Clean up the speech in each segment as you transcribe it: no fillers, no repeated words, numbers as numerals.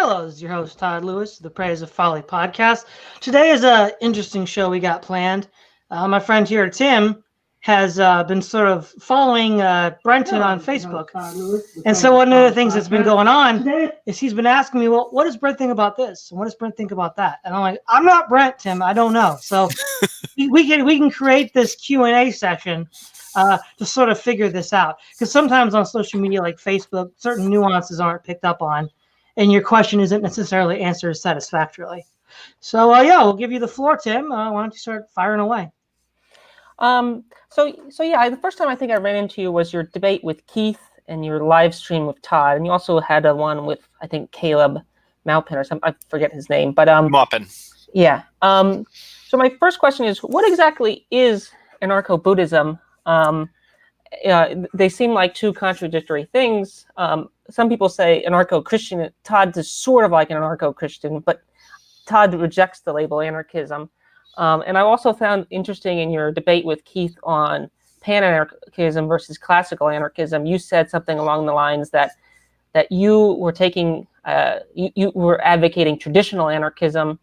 Hello, this is your host, Todd Lewis, the Praise of Folly podcast. Today is an interesting show we got planned. My friend here, Tim, has been sort of following Brenton on Facebook. And so one of the things that's been going on is he's been asking me, well, what does Brent think about this? And what does Brent think about that? And I'm like, I'm not Brent, Tim. I don't know. So we can create this Q&A session to sort of figure this out. Because sometimes on social media like Facebook, certain nuances aren't picked up on, and your question isn't necessarily answered satisfactorily. So, we'll give you the floor, Tim. Why don't you start firing away? The first time I think I ran into you was your debate with Keith and your live stream with Todd. And you also had one with, I think, Caleb Maupin or something. I forget his name. But Maupin. Yeah. So my first question is, what exactly is anarcho-Buddhism? They seem like two contradictory things. Some people say anarcho-Christian. Todd is sort of like an anarcho-Christian, but Todd rejects the label anarchism. And I also found interesting in your debate with Keith on pan-anarchism versus classical anarchism, you said something along the lines that you were taking, you were advocating traditional anarchism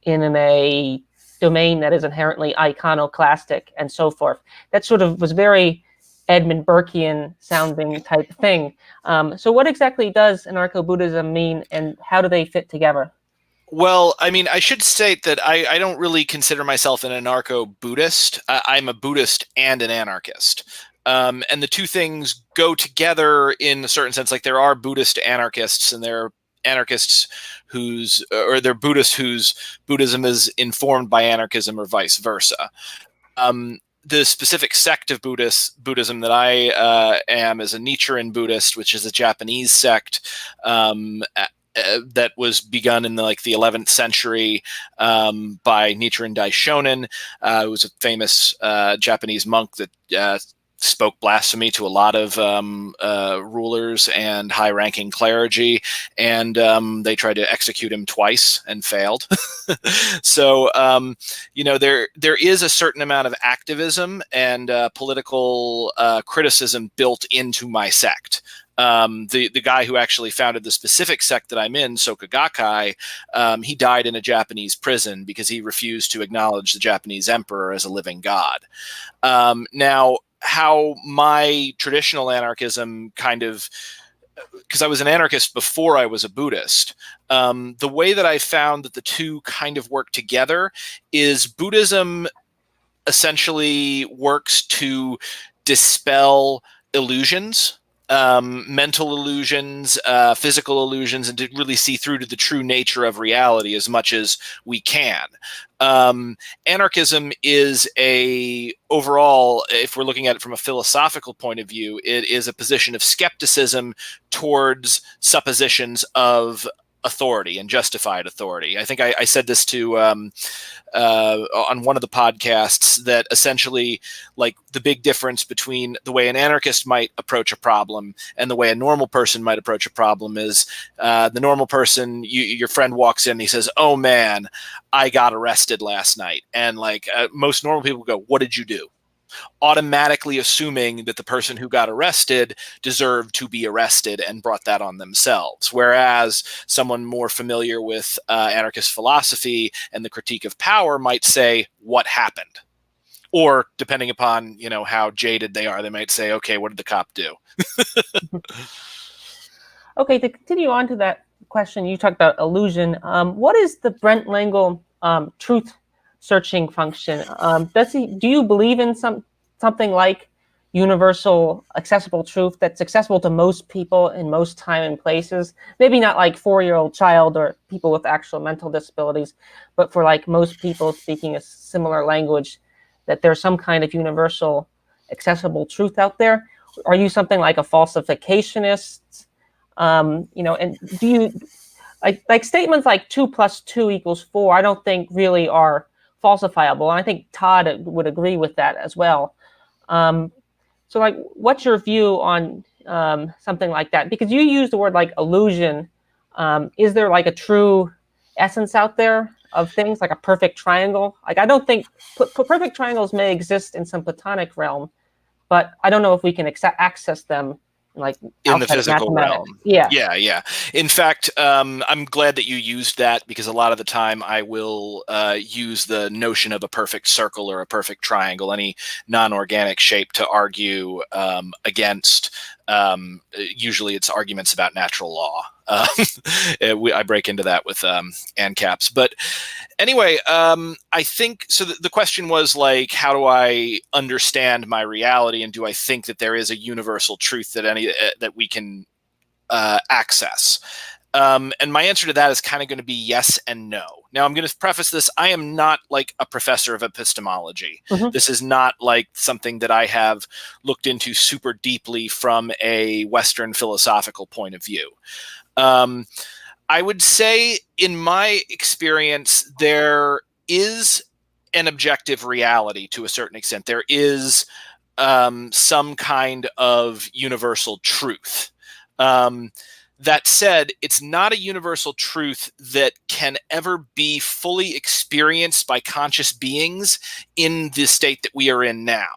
in a domain that is inherently iconoclastic and so forth. That sort of was very Edmund Burkean sounding type thing. So what exactly does anarcho-Buddhism mean, and how do they fit together? Well, I mean, I should state that I don't really consider myself an anarcho-Buddhist. I'm a Buddhist and an anarchist. And the two things go together in a certain sense. Like, there are Buddhist anarchists, and there are anarchists they're Buddhists whose Buddhism is informed by anarchism, or vice versa. The specific sect of Buddhism that I am is a Nichiren Buddhist, which is a Japanese sect that was begun in the 11th century by Nichiren Daishonin, who was a famous Japanese monk that spoke blasphemy to a lot of rulers and high-ranking clergy, and they tried to execute him twice and failed. So, there is a certain amount of activism and political criticism built into my sect. The guy who actually founded the specific sect that I'm in, Soka Gakkai, he died in a Japanese prison because he refused to acknowledge the Japanese emperor as a living god. Now, how my traditional anarchism because I was an anarchist before I was a Buddhist, the way that I found that the two kind of work together is Buddhism essentially works to dispel illusions, mental illusions, physical illusions, and to really see through to the true nature of reality as much as we can. Anarchism is overall, if we're looking at it from a philosophical point of view, it is a position of skepticism towards suppositions of authority and justified authority. I think I said this to on one of the podcasts, that essentially, like, the big difference between the way an anarchist might approach a problem and the way a normal person might approach a problem is the normal person, your friend walks in and he says, "Oh man, I got arrested last night," and most normal people go, "What did you do?" Automatically assuming that the person who got arrested deserved to be arrested and brought that on themselves. Whereas someone more familiar with anarchist philosophy and the critique of power might say, "What happened?" Or, depending upon how jaded they are, they might say, "Okay, what did the cop do?" Okay, to continue on to that question, you talked about illusion. What is the Brenton Lengel truth searching function? Do you believe in something like universal accessible truth that's accessible to most people in most time and places? Maybe not like 4-year-old child or people with actual mental disabilities, but for most people speaking a similar language, that there's some kind of universal accessible truth out there? Are you something like a falsificationist? And do you like statements like 2 + 2 = 4? I don't think really are falsifiable. And I think Todd would agree with that as well. So what's your view on something like that? Because you use the word illusion. Is there a true essence out there of things, like a perfect triangle? I don't think perfect triangles may exist in some Platonic realm, but I don't know if we can access them like in the outside of physical mathematics. realm. Yeah. Yeah. In fact, I'm glad that you used that, because a lot of the time I will use the notion of a perfect circle or a perfect triangle, any non-organic shape, to argue against. Usually it's arguments about natural law. I break into that with ANCAPs. But anyway, I think so. The question was like, how do I understand my reality, and do I think that there is a universal truth that we can access? And my answer to that is kind of going to be yes and no. Now, I'm going to preface this. I am not like a professor of epistemology. Mhm. This is not like something that I have looked into super deeply from a Western philosophical point of view. I would say, in my experience, there is an objective reality to a certain extent. There is some kind of universal truth. That said, it's not a universal truth that can ever be fully experienced by conscious beings in the state that we are in now,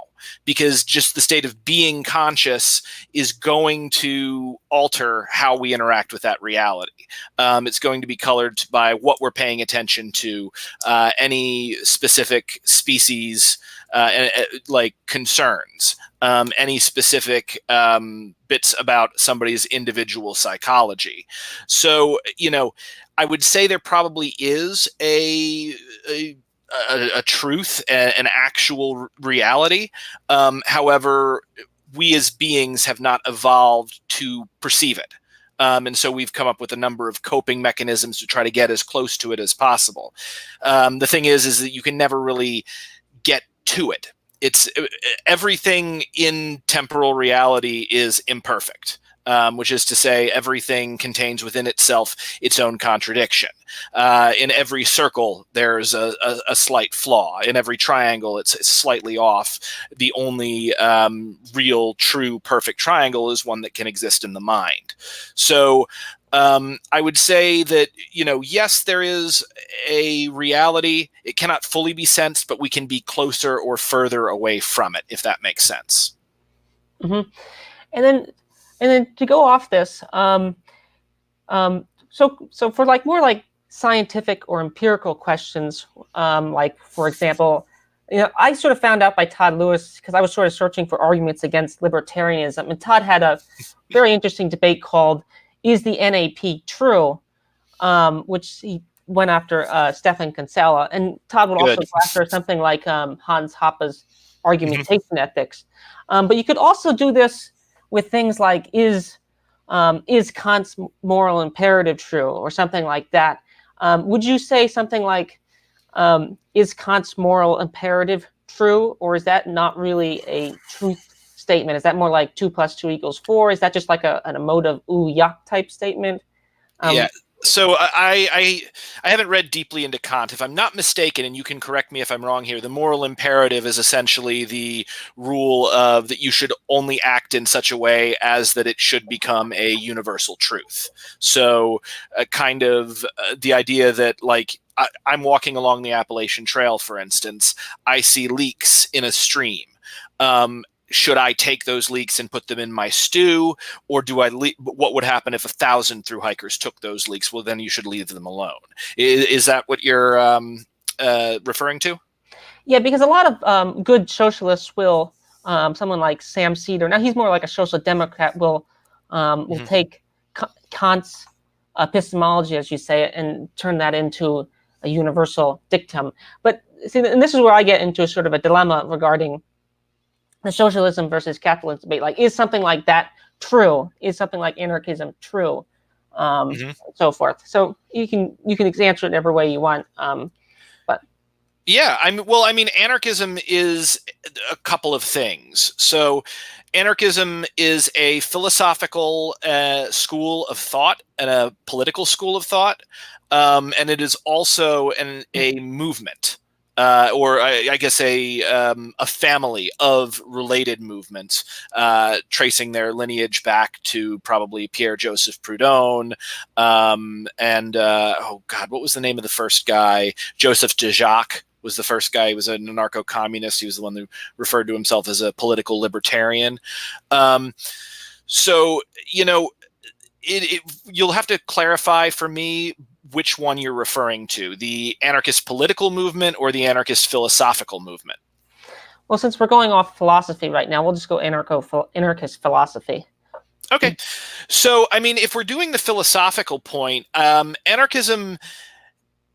because just the state of being conscious is going to alter how we interact with that reality. It's going to be colored by what we're paying attention to, any specific species, like concerns, any specific bits about somebody's individual psychology. So, I would say there probably is a truth, an actual reality. However, we as beings have not evolved to perceive it. And so we've come up with a number of coping mechanisms to try to get as close to it as possible. The thing is that you can never really get to it. It's everything in temporal reality is imperfect, which is to say everything contains within itself its own contradiction. In every circle, there's a slight flaw. In every triangle, it's slightly off. The only real, true, perfect triangle is one that can exist in the mind. So I would say that, yes, there is a reality. It cannot fully be sensed, but we can be closer or further away from it, if that makes sense. Mm-hmm. And then to go off this, so for like more like scientific or empirical questions, like for example, I sort of found out by Todd Lewis, because I was sort of searching for arguments against libertarianism, and Todd had a very interesting debate called "Is the NAP True?" Which he went after Stefan Kinsella, and Todd would also go after something like Hans Hoppe's argumentation ethics. But you could also do this with things like is Kant's moral imperative true, or something like that. Would you say something like is Kant's moral imperative true, or is that not really a truth statement? Is that more like 2 + 2 = 4? Is that just like an emotive ooh yuck type statement? Yeah. So I haven't read deeply into Kant. If I'm not mistaken, and you can correct me if I'm wrong here, the moral imperative is essentially the rule of that you should only act in such a way as that it should become a universal truth. So kind of the idea that, like, I'm walking along the Appalachian Trail, for instance, I see leaks in a stream. Should I take those leaks and put them in my stew, or do I what would happen if 1,000 thru hikers took those leaks? Well, then you should leave them alone. Is that what you're referring to? Yeah, because a lot of good socialists will, someone like Sam Cedar, now he's more like a social democrat, will take Kant's epistemology, as you say, and turn that into a universal dictum. But see, and this is where I get into sort of a dilemma regarding the socialism versus capitalism debate. Like, is something like that true? Is something like anarchism true? And so forth. So you can answer it every way you want. But yeah, I mean, anarchism is a couple of things. So anarchism is a philosophical school of thought and a political school of thought, and it is also a movement. Or I guess a family of related movements, tracing their lineage back to probably Pierre-Joseph Proudhon, and oh God, what was the name of the first guy? Joseph de Jacques was the first guy. He was an anarcho-communist. He was the one who referred to himself as a political libertarian. So, you'll have to clarify for me which one you're referring to, the anarchist political movement or the anarchist philosophical movement. Well, since we're going off philosophy right now, we'll just go anarchist philosophy. Okay. So, if we're doing the philosophical point, anarchism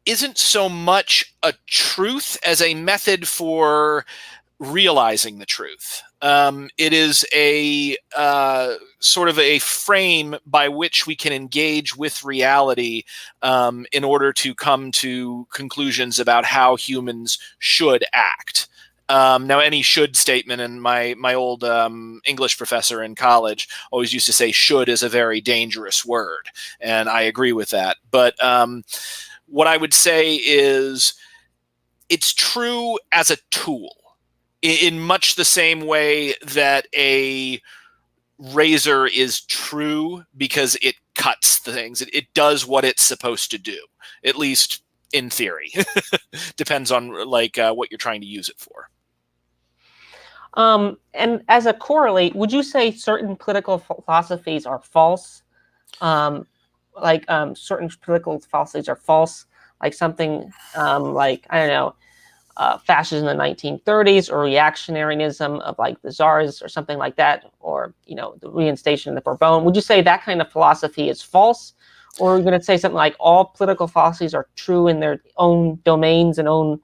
isn't so much a truth as a method for realizing the truth. It is a sort of a frame by which we can engage with reality in order to come to conclusions about how humans should act. Now, any should statement, and my old English professor in college always used to say should is a very dangerous word, and I agree with that. But what I would say is it's true as a tool, in much the same way that a razor is true because it cuts things. It does what it's supposed to do, at least in theory. Depends on what you're trying to use it for. And as a correlate, would you say certain political philosophies are false? Certain political philosophies are false, like something like, I don't know, fascism in the 1930s, or reactionaryism of like the czars or something like that, or the reinstation of the Bourbon. Would you say that kind of philosophy is false, or are you going to say something like all political philosophies are true in their own domains and own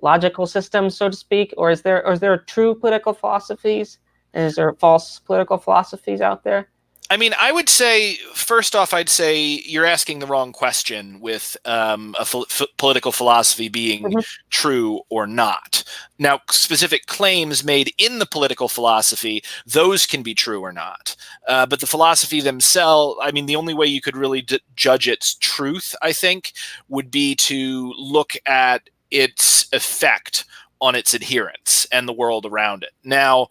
logical systems, so to speak? Or is there true political philosophies, and is there false political philosophies out there? I would say, first off, I'd say you're asking the wrong question with political philosophy being true or not. Now, specific claims made in the political philosophy, those can be true or not. But the philosophy themselves, the only way you could really judge its truth, I think, would be to look at its effect on its adherents and the world around it. Now,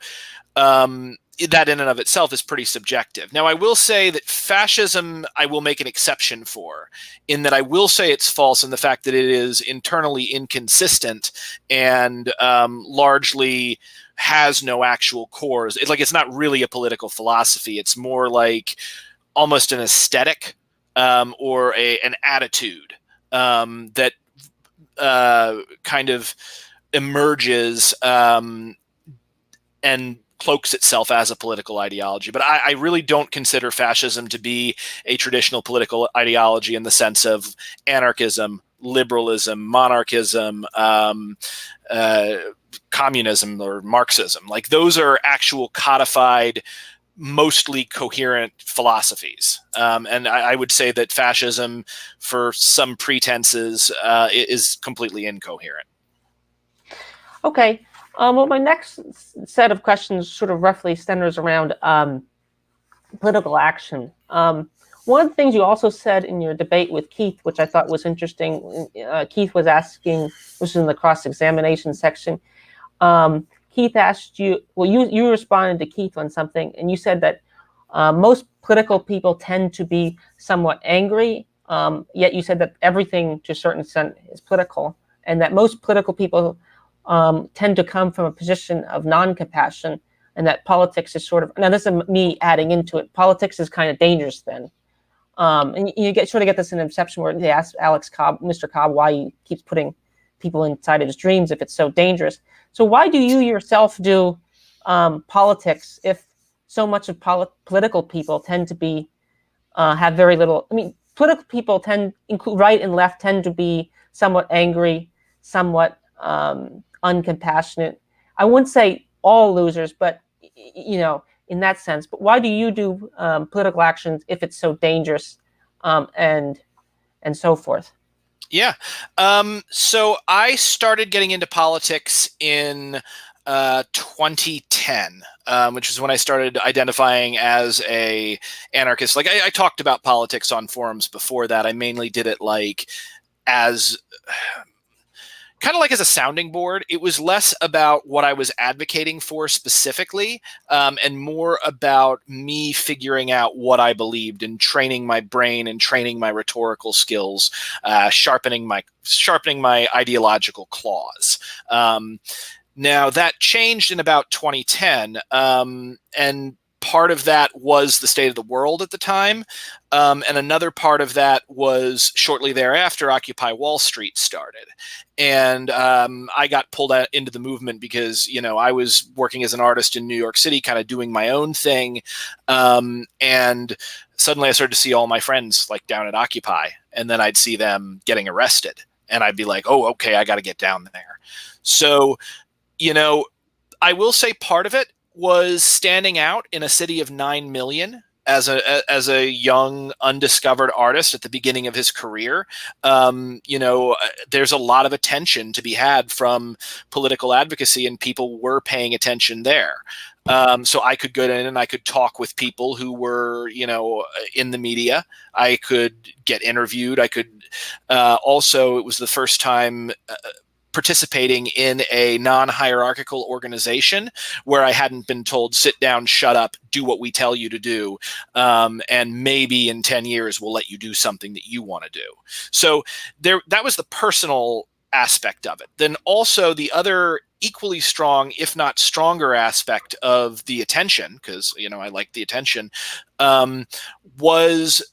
that in and of itself is pretty subjective. Now, I will say that fascism, I will make an exception for, in that I will say it's false in the fact that it is internally inconsistent and largely has no actual cores. It's not really a political philosophy. It's more like almost an aesthetic or an attitude that kind of emerges and cloaks itself as a political ideology. But I really don't consider fascism to be a traditional political ideology in the sense of anarchism, liberalism, monarchism, communism, or Marxism. Those are actual codified, mostly coherent philosophies. And I would say that fascism, for some pretenses, is completely incoherent. Okay. Well, my next set of questions sort of roughly centers around political action. One of the things you also said in your debate with Keith, which I thought was interesting, Keith was asking, this is in the cross-examination section, Keith asked you, you responded to Keith on something, and you said that most political people tend to be somewhat angry, yet you said that everything to a certain extent is political, and that most political people tend to come from a position of non-compassion, and that politics is sort of, now this is me adding into it, politics is kind of dangerous then. And you get this in Inception, where they ask Mr. Cobb, why he keeps putting people inside of his dreams if it's so dangerous. So why do you yourself do politics if so much of political people tend to be, have very little, political people right and left tend to be somewhat angry, somewhat uncompassionate. I wouldn't say all losers, but in that sense. But why do you do political actions if it's so dangerous, and so forth? Yeah. So I started getting into politics in 2010, which is when I started identifying as a anarchist. I talked about politics on forums before that. I mainly did it as a sounding board. It was less about what I was advocating for specifically, and more about me figuring out what I believed and training my brain and training my rhetorical skills, sharpening my ideological claws. Now that changed in about 2010, and part of that was the state of the world at the time. And another part of that was shortly thereafter, Occupy Wall Street started. And I got pulled out into the movement because, I was working as an artist in New York City, kind of doing my own thing. And suddenly I started to see all my friends like down at Occupy, and then I'd see them getting arrested. And I'd be like, oh, okay, I got to get down there. So, I will say part of it was standing out in a city of 9 million as a young undiscovered artist at the beginning of his career. There's a lot of attention to be had from political advocacy, and people were paying attention there. So I could go in and I could talk with people who were, in the media. I could get interviewed. I could also, it was the first time participating in a non-hierarchical organization where I hadn't been told, sit down, shut up, do what we tell you to do. And maybe in 10 years, we'll let you do something that you want to do. So that was the personal aspect of it. Then also the other equally strong, if not stronger aspect of the attention, because, I like the attention, was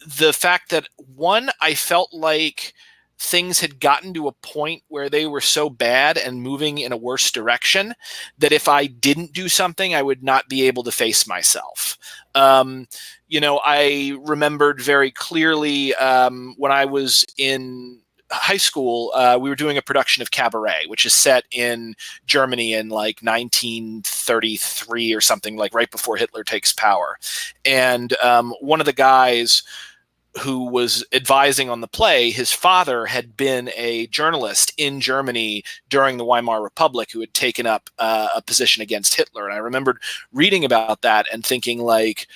the fact that, one, I felt like things had gotten to a point where they were so bad and moving in a worse direction that if I didn't do something, I would not be able to face myself. I remembered very clearly when I was in high school, we were doing a production of Cabaret, which is set in Germany in like 1933 or something, like right before Hitler takes power. And one of the guys who was advising on the play, his father had been a journalist in Germany during the Weimar Republic who had taken up a position against Hitler. And I remembered reading about that and thinking like,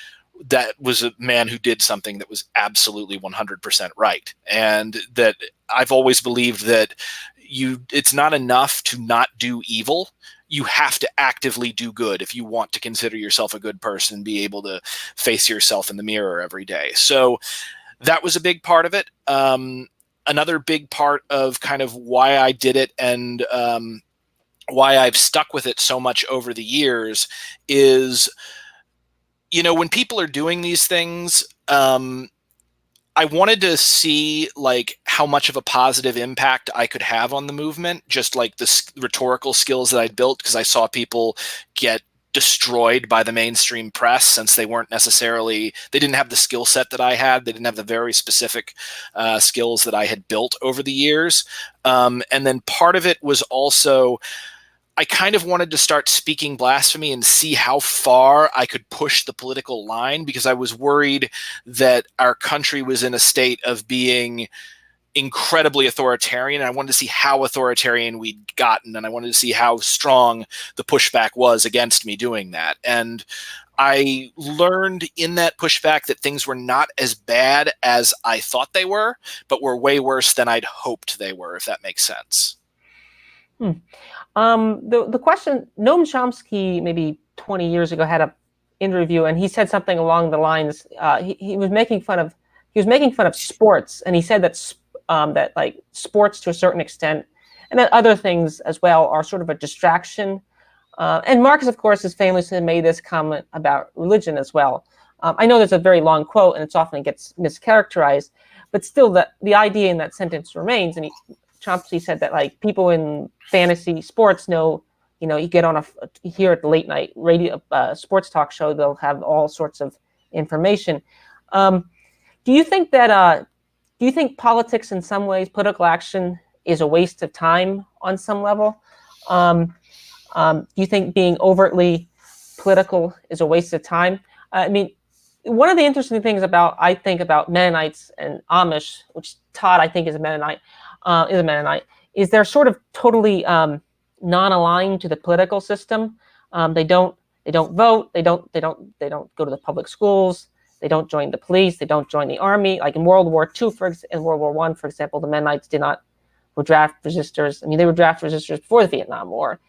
that was a man who did something that was absolutely 100% right. And that I've always believed that it's not enough to not do evil. You have to actively do good if you want to consider yourself a good person, be able to face yourself in the mirror every day. So that was a big part of it. Another big part of kind of why I did it and why I've stuck with it so much over the years is, when people are doing these things, I wanted to see like how much of a positive impact I could have on the movement, just like the rhetorical skills that I'd built, because I saw people get destroyed by the mainstream press since they didn't have the skill set that I had. They didn't have the very specific skills that I had built over the years. And then part of it was also, I kind of wanted to start speaking blasphemy and see how far I could push the political line, because I was worried that our country was in a state of being incredibly authoritarian. And I wanted to see how authoritarian we'd gotten, and I wanted to see how strong the pushback was against me doing that. And I learned in that pushback that things were not as bad as I thought they were, but were way worse than I'd hoped they were, if that makes sense. The question, Noam Chomsky, maybe 20 years ago, had an interview, and he said something along the lines. He was making fun of sports, and he said that that like sports to a certain extent, and that other things as well, are sort of a distraction. And Marx, of course, has famously made this comment about religion as well. I know there's a very long quote, and it often gets mischaracterized, but still, the idea in that sentence remains. And Chomsky said that like people in fantasy sports know, you get on here at the late night radio sports talk show, they'll have all sorts of information. Do you think politics in some ways, political action, is a waste of time on some level? Do you think being overtly political is a waste of time? I mean, one of the interesting things about Mennonites and Amish, which Todd, I think, is a Mennonite, is they're sort of totally non-aligned to the political system. They don't vote. They don't go to the public schools. They don't join the police. They don't join the army. Like in World War II, in World War I, for example, the Mennonites were draft resistors. I mean, they were draft resistors before the Vietnam War.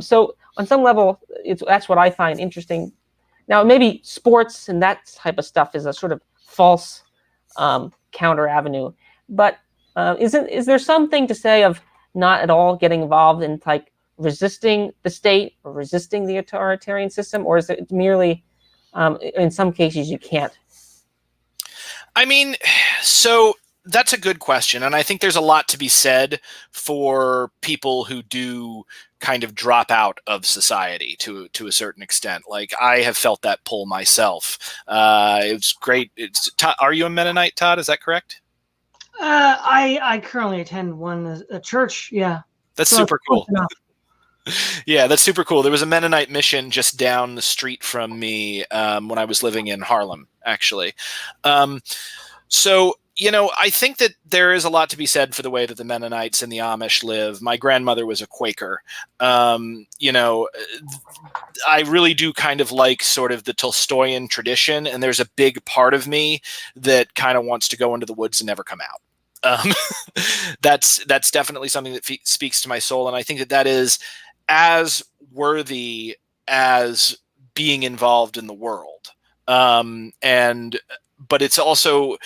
So on some level, that's what I find interesting. Now, maybe sports and that type of stuff is a sort of false counter avenue, but is there something to say of not at all getting involved in like resisting the state or resisting the authoritarian system, or is it merely, in some cases, you can't? I mean, so that's a good question. And I think there's a lot to be said for people who do kind of drop out of society to a certain extent. Like, I have felt that pull myself. It's great. Are you a Mennonite, Todd? Is that correct? I currently attend a church. Yeah. That's So super cool. enough. Yeah, that's super cool. There was a Mennonite mission just down the street from me when I was living in Harlem, actually. So, I think that there is a lot to be said for the way that the Mennonites and the Amish live. My grandmother was a Quaker. I really do kind of like sort of the Tolstoyan tradition, and there's a big part of me that kind of wants to go into the woods and never come out. That's definitely something that speaks to my soul, and I think that is as worthy as being involved in the world. But it's also,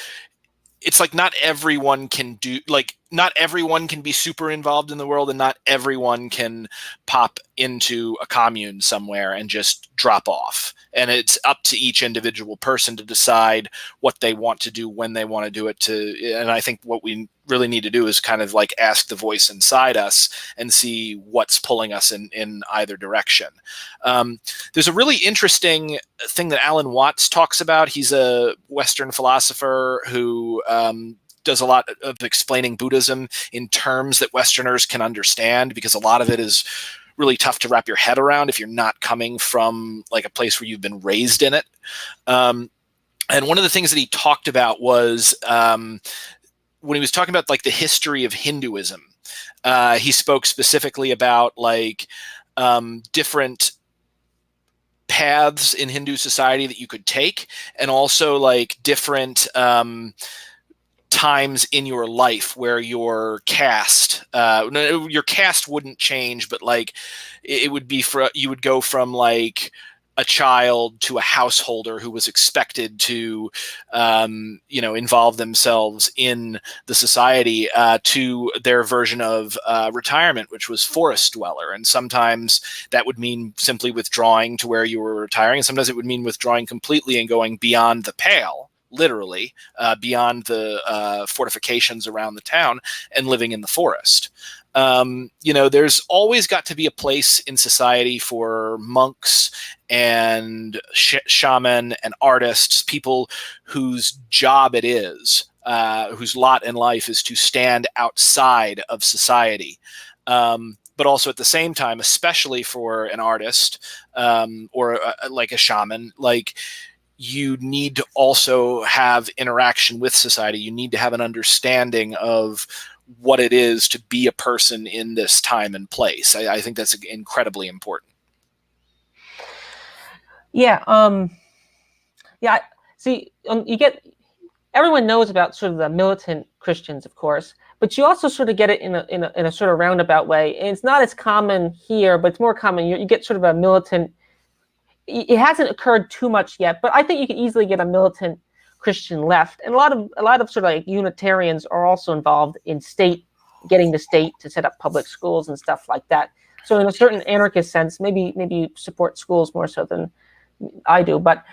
it's like not everyone can be super involved in the world, and not everyone can pop into a commune somewhere and just drop off. And it's up to each individual person to decide what they want to do, when they want to do it. And I think what we really need to do is kind of like ask the voice inside us and see what's pulling us in either direction. There's a really interesting thing that Alan Watts talks about. He's a Western philosopher who does a lot of explaining Buddhism in terms that Westerners can understand, because a lot of it is really tough to wrap your head around if you're not coming from like a place where you've been raised in it. And one of the things that he talked about was when he was talking about like the history of Hinduism, he spoke specifically about like different paths in Hindu society that you could take, and also like different times in your life where your caste wouldn't change, but like it would be you would go from like a child to a householder who was expected to involve themselves in the society, to their version of retirement, which was forest dweller. And sometimes that would mean simply withdrawing to where you were retiring, and sometimes it would mean withdrawing completely and going beyond the pale, literally beyond the fortifications around the town, and living in the forest. There's always got to be a place in society for monks and shaman and artists, people whose job it is, whose lot in life is to stand outside of society. But also at the same time, especially for an artist or like a shaman, like, you need to also have interaction with society. You need to have an understanding of what it is to be a person in this time and place. I think that's incredibly important. Yeah. See, everyone knows about sort of the militant Christians, of course, but you also sort of get it in a sort of roundabout way. And it's not as common here, but it's more common. You get sort of a militant. It hasn't occurred too much yet, but I think you can easily get a militant Christian left, and a lot of sort of like Unitarians are also involved in getting the state to set up public schools and stuff like that. So in a certain anarchist sense, maybe you support schools more so than I do, but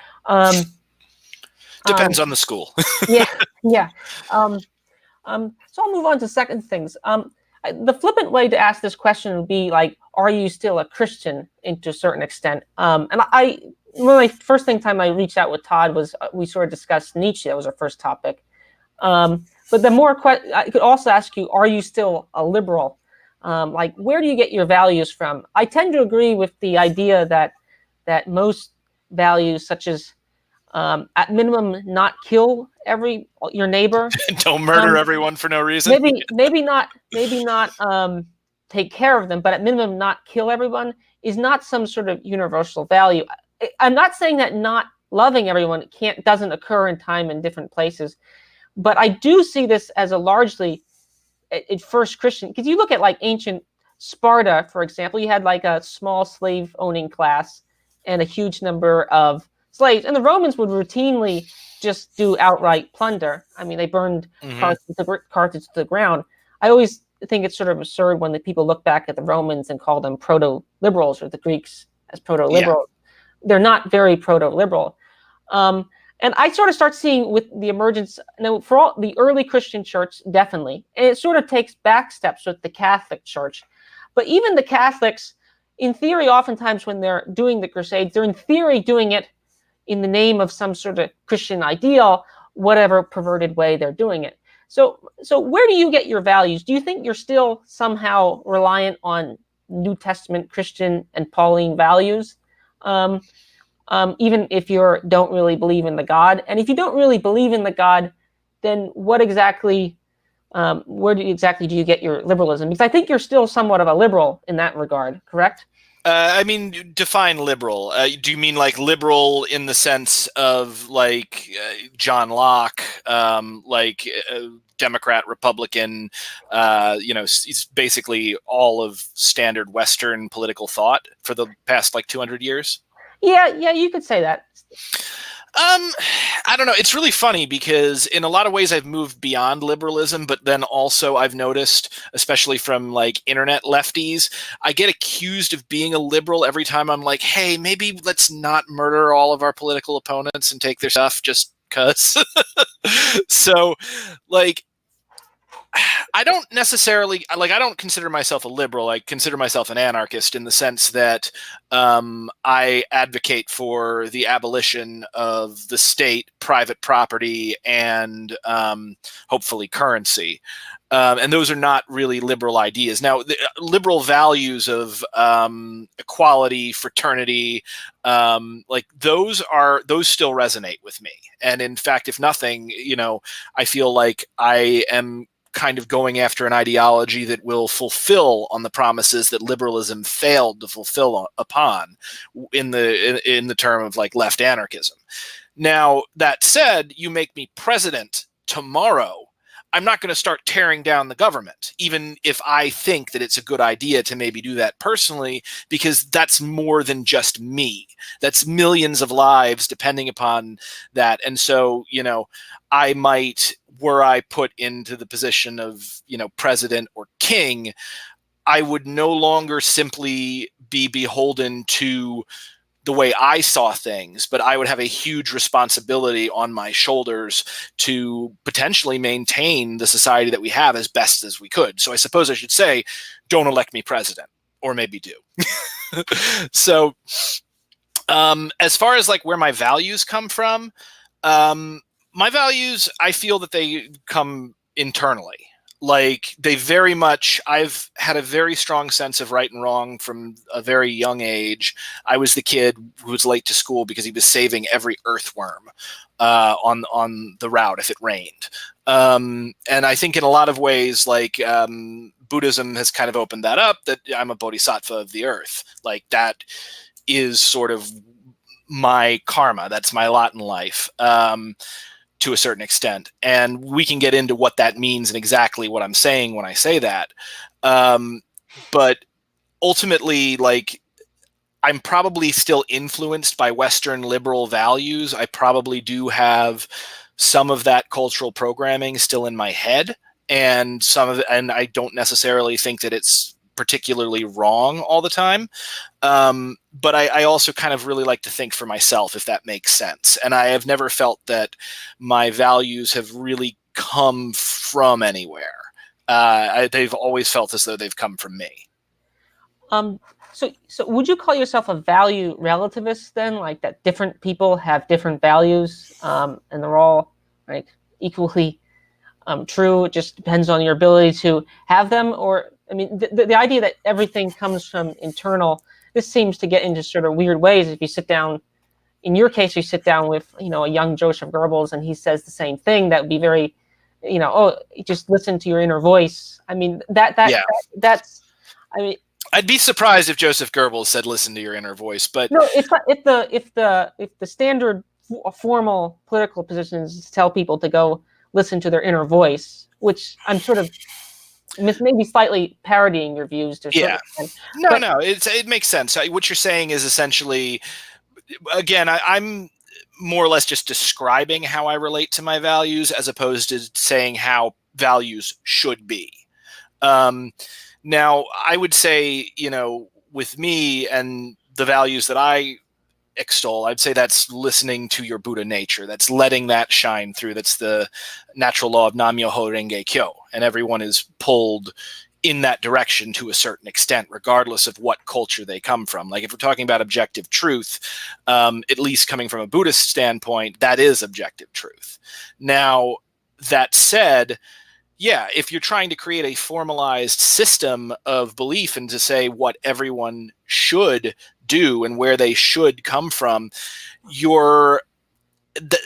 depends on the school. yeah. So I'll move on to second things. The flippant way to ask this question would be like, are you still a Christian to a certain extent? And my first time I reached out with Todd was we sort of discussed Nietzsche. That was our first topic. But the more I could also ask you, are you still a liberal? Like, where do you get your values from? I tend to agree with the idea that most values, such as at minimum, not kill your neighbor, don't murder everyone for no reason. Maybe not take care of them, but at minimum, not kill everyone is not some sort of universal value. I'm not saying that not loving everyone doesn't occur in time in different places, but I do see this as a largely at first Christian, because you look at like ancient Sparta, for example, you had like a small slave owning class and a huge number of slaves, and the Romans would routinely just do outright plunder. I mean, they burned Carthage to the ground. I always think it's sort of absurd when the people look back at the Romans and call them proto-liberals, or the Greeks as proto-liberals. They're not very proto-liberal. And I sort of start seeing with the emergence, for all the early Christian church, definitely, and it sort of takes back steps with the Catholic Church. But even the Catholics, in theory, oftentimes when they're doing the Crusades, they're in theory doing it in the name of some sort of Christian ideal, whatever perverted way they're doing it. So where do you get your values? Do you think you're still somehow reliant on New Testament Christian and Pauline values? Even if you don't really believe in the God? And if you don't really believe in the God, then what exactly, do you get your liberalism? Because I think you're still somewhat of a liberal in that regard, correct? I mean, define liberal. Do you mean like liberal in the sense of like John Locke, Democrat, Republican, it's basically all of standard Western political thought for the past like 200 years? Yeah, you could say that. I don't know. It's really funny because in a lot of ways I've moved beyond liberalism, but then also I've noticed, especially from like internet lefties, I get accused of being a liberal every time I'm like, hey, maybe let's not murder all of our political opponents and take their stuff just because. So like, I don't necessarily I don't consider myself a liberal. I consider myself an anarchist in the sense that I advocate for the abolition of the state, private property, and hopefully currency. And those are not really liberal ideas. Now, the liberal values of equality, fraternity, those still resonate with me. And in fact, if nothing, I feel like I am kind of going after an ideology that will fulfill on the promises that liberalism failed to fulfill upon in the term of like left anarchism. Now, that said, you make me president tomorrow, I'm not going to start tearing down the government, even if I think that it's a good idea to maybe do that personally, because that's more than just me. That's millions of lives depending upon that. And so, I might, were I put into the position of, president or king, I would no longer simply be beholden to the way I saw things, but I would have a huge responsibility on my shoulders to potentially maintain the society that we have as best as we could. So I suppose I should say, don't elect me president, or maybe do. So as far as like where my values come from, my values, I feel that they come internally. Like I've had a very strong sense of right and wrong from a very young age. I was the kid who was late to school because he was saving every earthworm on the route if it rained. And I think in a lot of ways, like Buddhism has kind of opened that up, that I'm a bodhisattva of the earth. Like that is sort of my karma. That's my lot in life. To a certain extent. And we can get into what that means and exactly what I'm saying when I say that. But ultimately, like, I'm probably still influenced by Western liberal values. I probably do have some of that cultural programming still in my head, and and I don't necessarily think that it's particularly wrong all the time. But I also kind of really like to think for myself, if that makes sense. And I have never felt that my values have really come from anywhere. They've always felt as though they've come from me. So would you call yourself a value relativist then? Like that different people have different values, and they're all like equally true. It just depends on your ability to have them? Or, I mean, the idea that everything comes from internal, this seems to get into sort of weird ways. If you sit down, in your case, you sit down with, a young Joseph Goebbels and he says the same thing, that would be very, just listen to your inner voice. I mean, that's, I mean, I'd be surprised if Joseph Goebbels said, listen to your inner voice, but no, if the standard formal political positions tell people to go listen to their inner voice, which I'm sort of maybe slightly parodying your views to yeah. No, it makes sense. What you're saying is essentially, again, I'm more or less just describing how I relate to my values as opposed to saying how values should be. Now, I would say, with me and the values that I extol, I'd say that's listening to your Buddha nature. That's letting that shine through. That's the natural law of Nam-myoho Renge Kyo. And everyone is pulled in that direction to a certain extent, regardless of what culture they come from. Like if we're talking about objective truth, at least coming from a Buddhist standpoint, that is objective truth. Now, that said, yeah, if you're trying to create a formalized system of belief and to say what everyone should do and where they should come from,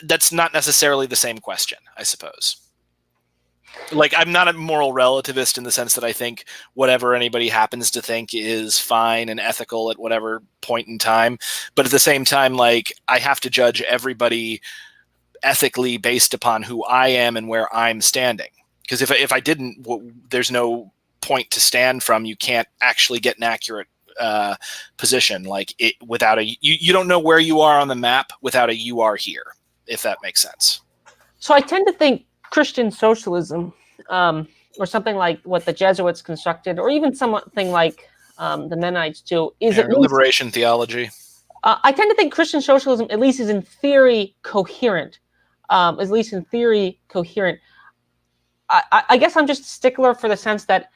that's not necessarily the same question, I suppose. Like, I'm not a moral relativist in the sense that I think whatever anybody happens to think is fine and ethical at whatever point in time. But at the same time, like, I have to judge everybody ethically based upon who I am and where I'm standing. Because if I didn't, there's no point to stand from. You can't actually get an accurate position. Like it without you don't know where you are on the map without a "you are here," if that makes sense. So I tend to think Christian socialism, or something like what the Jesuits constructed, or even something like the Mennonites do, is at least liberation theology. I tend to think Christian socialism, at least, is in theory coherent. At least in theory coherent. I guess I'm just a stickler for the sense that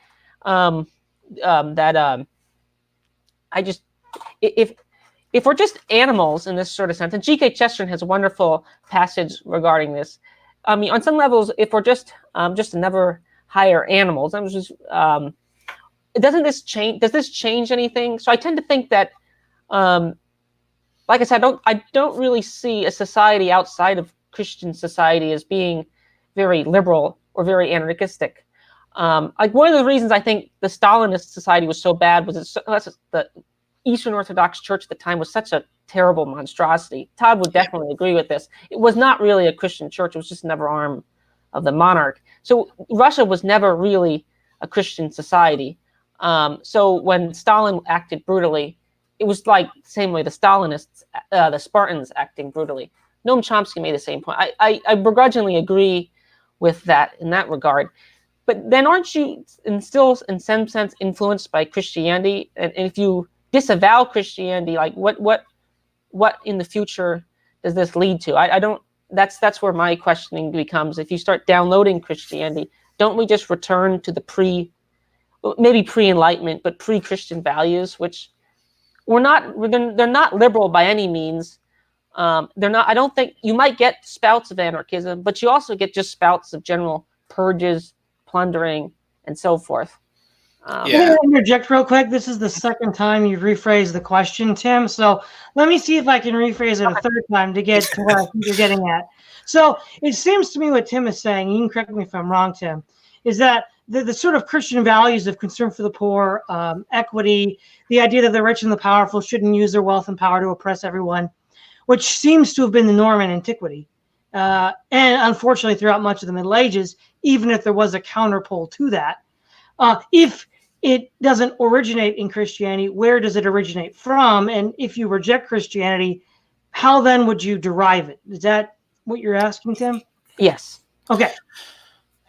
if we're just animals in this sort of sense, and G.K. Chesterton has a wonderful passage regarding this. I mean, on some levels, if we're just another higher animals, I'm just doesn't this change? Does this change anything? So I tend to think that, like I said, I don't really see a society outside of Christian society as being very liberal or very anarchistic. Like one of the reasons I think the Stalinist society was so bad was the Eastern Orthodox Church at the time was such a terrible monstrosity. Todd would definitely agree with this. It was not really a Christian church. It was just another arm of the monarch. So Russia was never really a Christian society. So when Stalin acted brutally, it was like the same way the Stalinists, the Spartans acting brutally. Noam Chomsky made the same point. I begrudgingly agree with that in that regard. But then aren't you still in some sense influenced by Christianity? And if you disavow Christianity, like what in the future does this lead to? I don't. That's where my questioning becomes. If you start downloading Christianity, don't we just return to the maybe pre-Enlightenment, but pre-Christian values, which they're not liberal by any means. They're not. I don't think you might get spouts of anarchism, but you also get just spouts of general purges, plundering, and so forth. I'm going to interject real quick. This is the second time you've rephrased the question, Tim. So let me see if I can rephrase it a third time to get to what I think you're getting at. So it seems to me what Tim is saying, you can correct me if I'm wrong, Tim, is that the sort of Christian values of concern for the poor, equity, the idea that the rich and the powerful shouldn't use their wealth and power to oppress everyone, which seems to have been the norm in antiquity. And unfortunately, throughout much of the Middle Ages, even if there was a counterpole to that, if it doesn't originate in Christianity, where does it originate from? And if you reject Christianity, how then would you derive it? Is that what you're asking, Tim? Yes. Okay.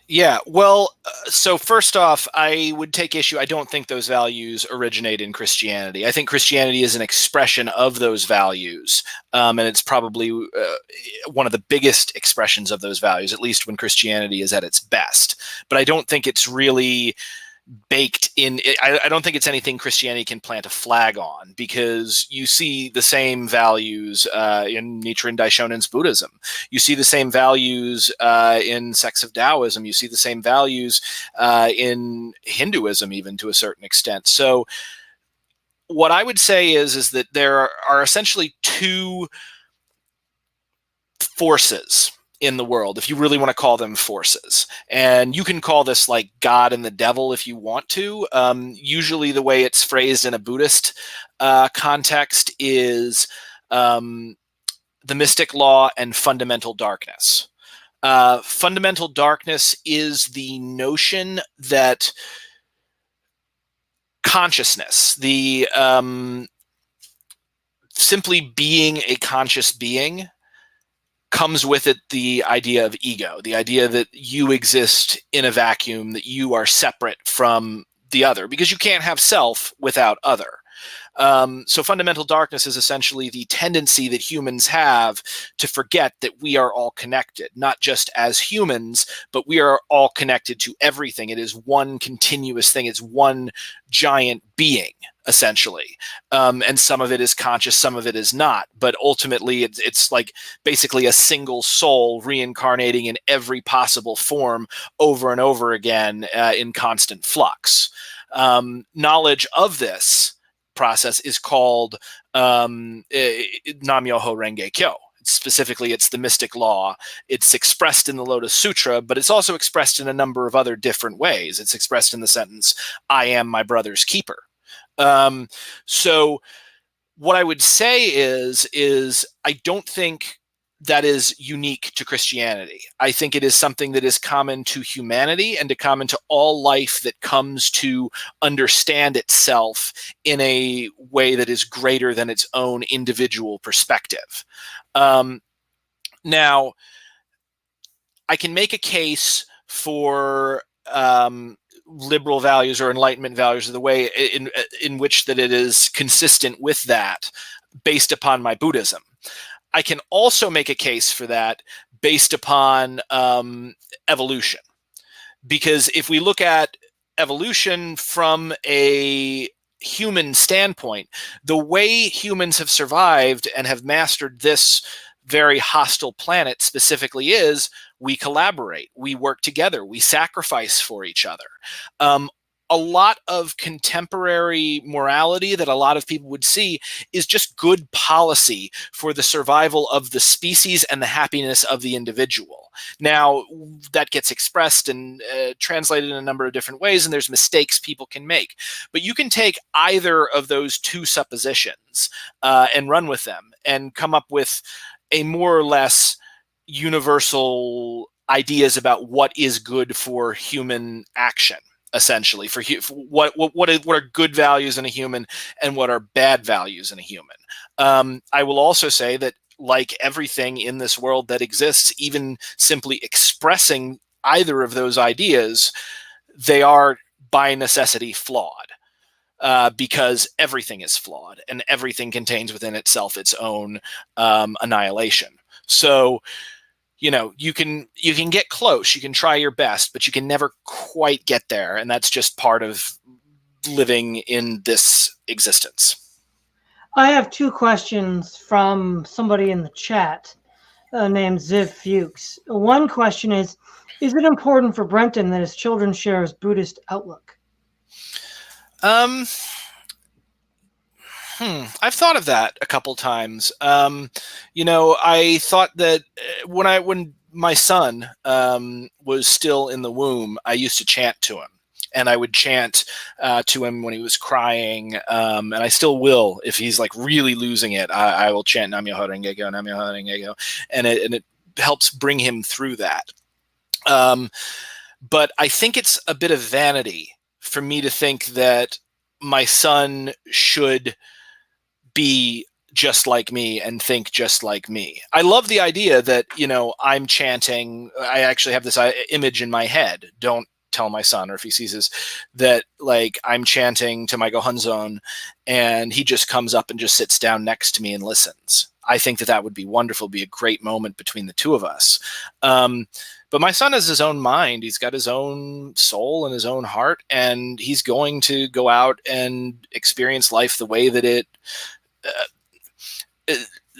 Yeah, well, so first off, I would take issue. I don't think those values originate in Christianity. I think Christianity is an expression of those values, and it's probably one of the biggest expressions of those values, at least when Christianity is at its best. But I don't think it's really baked in. I don't think it's anything Christianity can plant a flag on, because you see the same values in Nichiren Daishonen's Buddhism. You see the same values in sects of Taoism. You see the same values in Hinduism, even to a certain extent. So what I would say is that there are essentially two forces in the world, if you really want to call them forces. And you can call this like God and the devil if you want to. Usually the way it's phrased in a Buddhist context is the mystic law and fundamental darkness. Fundamental darkness is the notion that consciousness, the simply being a conscious being, comes with it the idea of ego, the idea that you exist in a vacuum, that you are separate from the other, because you can't have self without other. So fundamental darkness is essentially the tendency that humans have to forget that we are all connected, not just as humans, but we are all connected to everything. It is one continuous thing. It's one giant being, essentially. And some of it is conscious, some of it is not. But ultimately, it's like basically a single soul reincarnating in every possible form over and over again in constant flux. Knowledge of this process is called Nam-myoho Renge Kyo. Specifically, it's the mystic law. It's expressed in the Lotus Sutra, but it's also expressed in a number of other different ways. It's expressed in the sentence, "I am my brother's keeper." So what I would say is I don't think that is unique to Christianity. I think it is something that is common to humanity and to common to all life that comes to understand itself in a way that is greater than its own individual perspective. Now, I can make a case for liberal values or Enlightenment values, or the way in which that it is consistent with that based upon my Buddhism. I can also make a case for that based upon evolution. Because if we look at evolution from a human standpoint, the way humans have survived and have mastered this very hostile planet specifically is we collaborate, we work together, we sacrifice for each other. A lot of contemporary morality that a lot of people would see is just good policy for the survival of the species and the happiness of the individual. Now, that gets expressed and translated in a number of different ways, and there's mistakes people can make. But you can take either of those two suppositions and run with them and come up with a more or less universal ideas about what is good for human action. Essentially, for what are good values in a human and what are bad values in a human. I will also say that, like everything in this world that exists, even simply expressing either of those ideas, they are by necessity flawed, because everything is flawed and everything contains within itself its own annihilation. So, you can get close, you can try your best, but you can never quite get there. And that's just part of living in this existence. I have two questions from somebody in the chat named Ziv Fuchs. One question is it important for Brenton that his children share his Buddhist outlook? I've thought of that a couple times. I thought that when my son was still in the womb, I used to chant to him, and I would chant to him when he was crying, and I still will if he's like really losing it. I will chant Nam-myoho Renge Kyo, Nam-myoho Renge Kyo, and it helps bring him through that. But I think it's a bit of vanity for me to think that my son should be just like me and think just like me. I love the idea that, I'm chanting. I actually have this image in my head. Don't tell my son, or if he sees this, that like I'm chanting to my Gohonzon and he just comes up and just sits down next to me and listens. I think that would be wonderful, be a great moment between the two of us. But my son has his own mind. He's got his own soul and his own heart, and he's going to go out and experience life the way that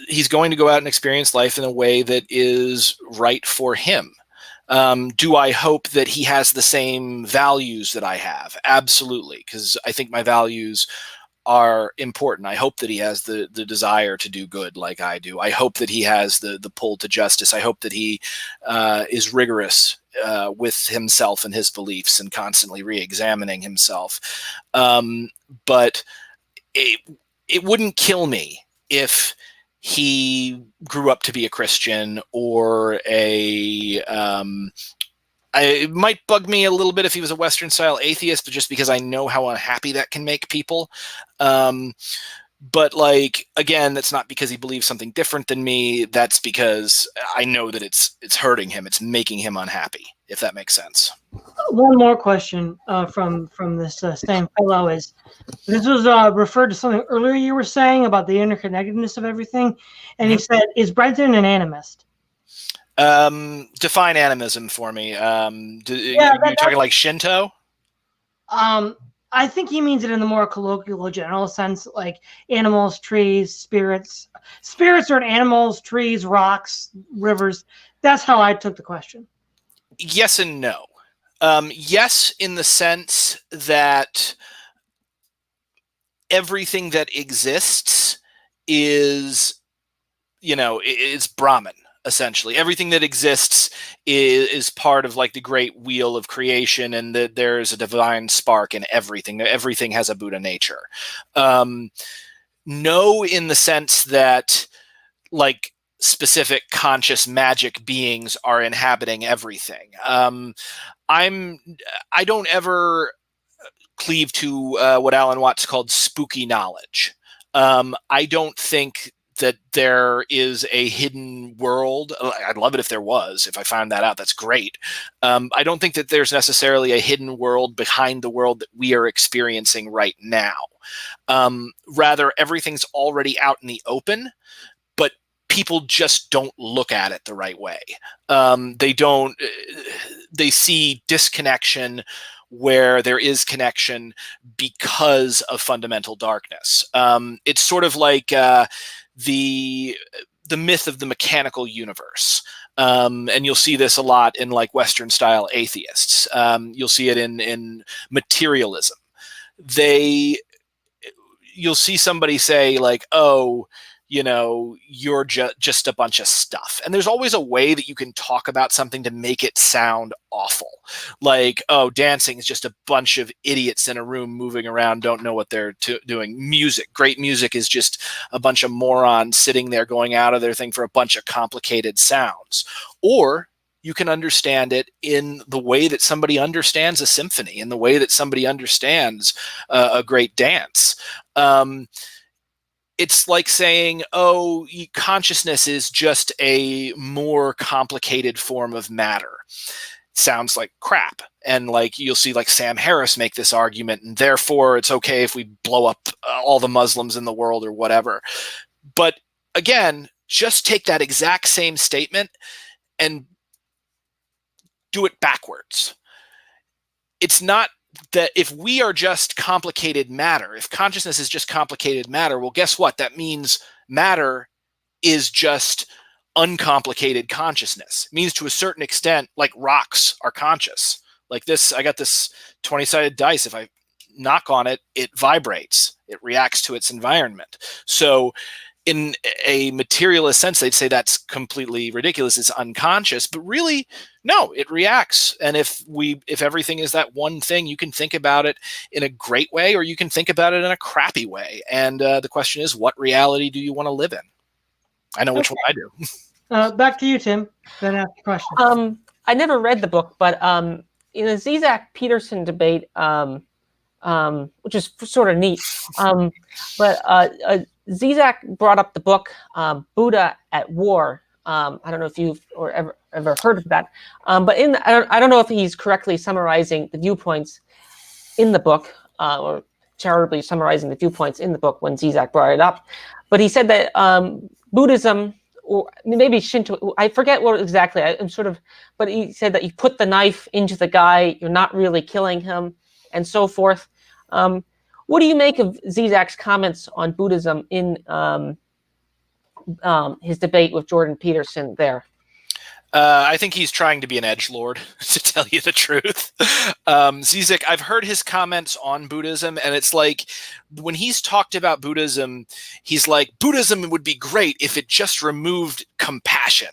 he's going to go out and experience life in a way that is right for him. Do I hope that he has the same values that I have? Absolutely, because I think my values are important. I hope that he has the desire to do good like I do. I hope that he has the pull to justice. I hope that he is rigorous with himself and his beliefs and constantly re-examining himself. But it wouldn't kill me if he grew up to be a Christian or it might bug me a little bit if he was a Western style atheist, but just because I know how unhappy that can make people. But like, again, that's not because he believes something different than me. That's because I know that it's hurting him. It's making him unhappy, if that makes sense. One more question from this same fellow is, this was referred to something earlier you were saying about the interconnectedness of everything, and he said, "Is Brenton an animist?" Define animism for me. You're talking like Shinto? I think he means it in the more colloquial, general sense, like animals, trees, spirits. Spirits are in animals, trees, rocks, rivers. That's how I took the question. Yes and no. Yes, in the sense that everything that exists is, is Brahman. Essentially, everything that exists is part of like the great wheel of creation, and that there's a divine spark in everything. Everything has a Buddha nature. No, in the sense that like specific conscious magic beings are inhabiting everything. I don't ever cleave to what Alan Watts called spooky knowledge. I don't think that there is a hidden world. I'd love it if there was. If I found that out, that's great. I don't think that there's necessarily a hidden world behind the world that we are experiencing right now. Rather, everything's already out in the open, but people just don't look at it the right way. They see disconnection where there is connection because of fundamental darkness. It's sort of like the myth of the mechanical universe. And you'll see this a lot in like Western style atheists. You'll see it in materialism. You'll see somebody say like, oh, you're just a bunch of stuff. And there's always a way that you can talk about something to make it sound awful. Like, oh, dancing is just a bunch of idiots in a room moving around, don't know what they're doing. Great music is just a bunch of morons sitting there going out of their thing for a bunch of complicated sounds. Or you can understand it in the way that somebody understands a symphony, in the way that somebody understands a great dance. It's like saying, oh, consciousness is just a more complicated form of matter. Sounds like crap. And like you'll see like Sam Harris make this argument, and therefore it's okay if we blow up all the Muslims in the world or whatever. But again, just take that exact same statement and do it backwards. It's not that if we are just complicated matter, if consciousness is just complicated matter, well, guess what? That means matter is just uncomplicated consciousness. It means to a certain extent, like rocks are conscious. Like this, I got this 20-sided dice. If I knock on it, it vibrates. It reacts to its environment. So in a materialist sense, they'd say that's completely ridiculous. It's unconscious, but really, no, it reacts. And if everything is that one thing, you can think about it in a great way, or you can think about it in a crappy way. And the question is, what reality do you want to live in? I know which one I do. Back to you, Tim. Then ask the question. I never read the book, but in the Zizek Peterson debate, which is sort of neat, but Zizek brought up the book Buddha at War. I don't know if you've ever heard of that, but I don't know if he's correctly summarizing the viewpoints in the book, or charitably summarizing the viewpoints in the book when Zizek brought it up. But he said that Buddhism, or maybe Shinto, I forget what exactly. But he said that you put the knife into the guy, you're not really killing him, and so forth. What do you make of Zizek's comments on Buddhism in his debate with Jordan Peterson there? I think he's trying to be an edgelord, to tell you the truth. Zizek, I've heard his comments on Buddhism, and it's like when he's talked about Buddhism, he's like, Buddhism would be great if it just removed compassion.